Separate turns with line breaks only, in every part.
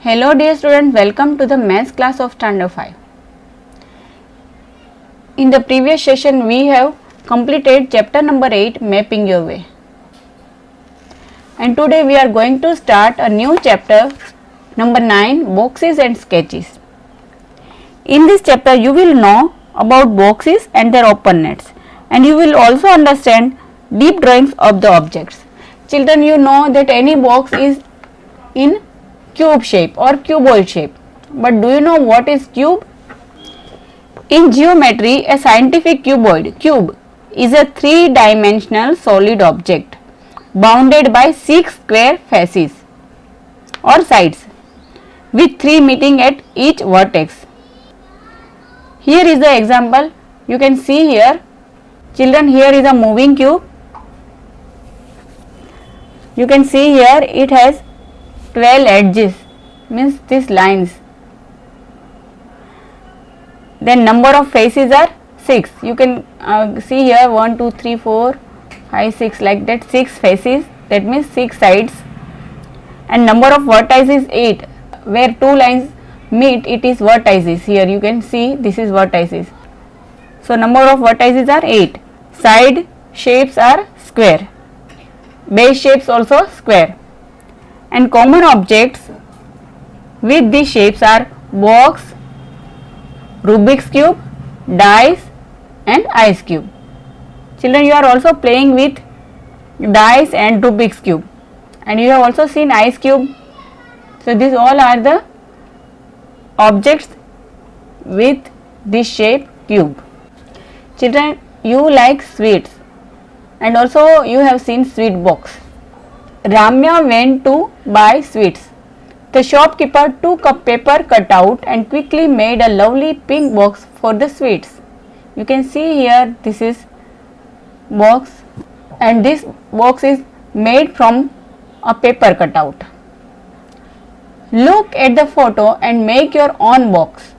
Hello dear students, welcome to the maths class of standard 5. In the previous session we have completed chapter number 8, mapping your way. And today we are going to start a new chapter number 9, boxes and sketches. In this chapter you will know about boxes and their openness, and you will also understand deep drawings of the objects. Children, you know that any box is in cube shape or cuboid shape, but do you know what is cube? In geometry, a scientific cube is a three-dimensional solid object bounded by 6 square faces or sides with 3 meeting at each vertex. Here is the example. You can see here, children, here is a moving cube. You can see here it has 12 edges, means these lines. Then number of faces are 6. You can see here 1, 2, 3, 4, 5, 6, like that, 6 faces, that means 6 sides. And number of vertices is 8. Where 2 lines meet, it is vertices. Here you can see this is vertices. So number of vertices are 8. Side shapes are square. Base shapes also square. And common objects with these shapes are box, Rubik's cube, dice and ice cube. Children, you are also playing with dice and Rubik's cube, and you have also seen ice cube. So these all are the objects with this shape cube. Children, you like sweets, and also you have seen sweet box. Ramya went to buy sweets. The shopkeeper took a paper cutout and quickly made a lovely pink box for the sweets. You can see here this is box, and this box is made from a paper cutout. Look at the photo and make your own box.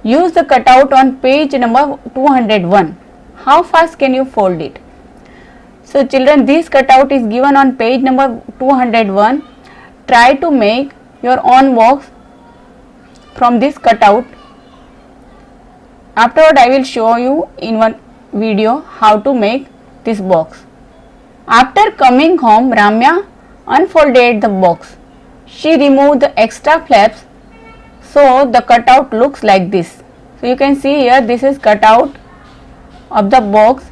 Use the cutout on page number 201. How fast can you fold it? So children, this cutout is given on page number 201. Try to make your own box from this cutout. Afterward, I will show you in one video how to make this box. After coming home, Ramya unfolded the box. She removed the extra flaps, so the cutout looks like this. So you can see here, this is cutout of the box.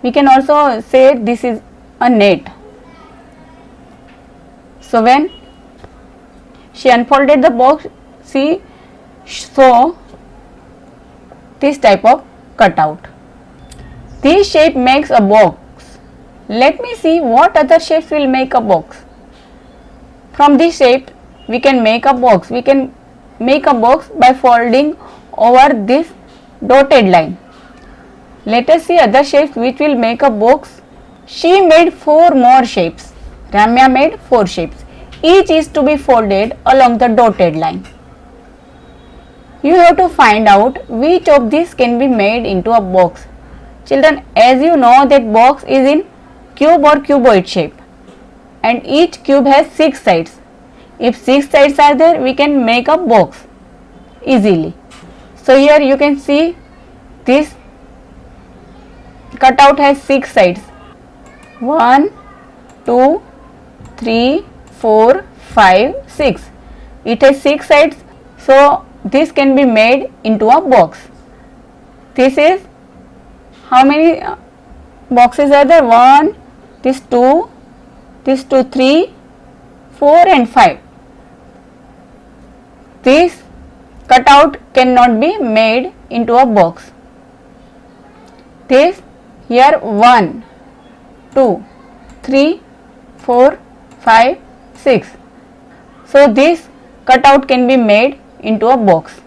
We can also say this is a net. So when she unfolded the box, she saw this type of cutout. This shape makes a box. Let me see what other shapes will make a box. From this shape we can make a box. We can make a box by folding over this dotted line. Let us see other shapes which will make a box. She made 4 more shapes. Ramya made 4 shapes. Each is to be folded along the dotted line. You have to find out which of these can be made into a box. Children, as you know that box is in cube or cuboid shape, and each cube has 6 sides. If 6 sides are there, we can make a box easily. So here you can see this cutout has 6 sides. 1, 2, 3, 4, 5, 6. It has 6 sides, so this can be made into a box. This is, how many boxes are there? 1, this 2, 3, 4 and 5. This cutout cannot be made into a box. This here 1, 2, 3, 4, 5, 6. So this cutout can be made into a box.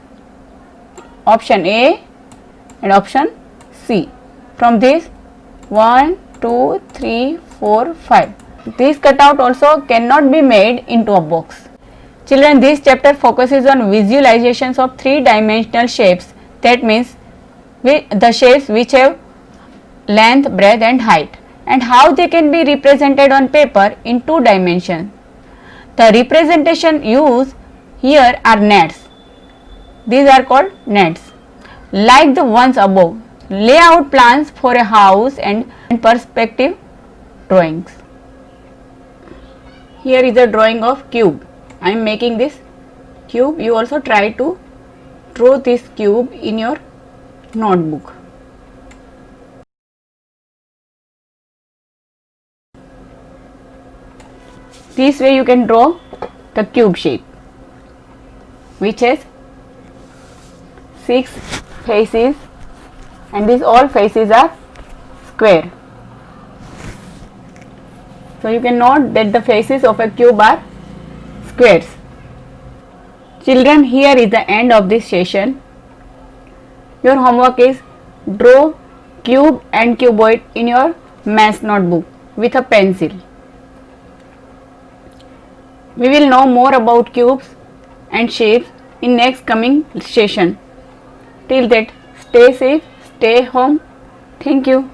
Option A and option C. From this 1, 2, 3, 4, 5. This cutout also cannot be made into a box. Children, this chapter focuses on visualizations of 3-dimensional shapes. That means the shapes which have length, breadth and height, and how they can be represented on paper in 2 dimensions. The representation used Here are nets. These are called nets. Like the ones above, lay out plans for a house and perspective drawings. Here is a drawing of cube. I am making this cube. You also try to draw this cube in your notebook. This way you can draw the cube shape, which has 6 faces, and these all faces are square. So you can note that the faces of a cube are squares. Children, here is the end of this session. Your homework is draw cube and cuboid in your maths notebook with a pencil. We will know more about cubes and shapes in next coming session. Till that, stay safe, stay home. Thank you.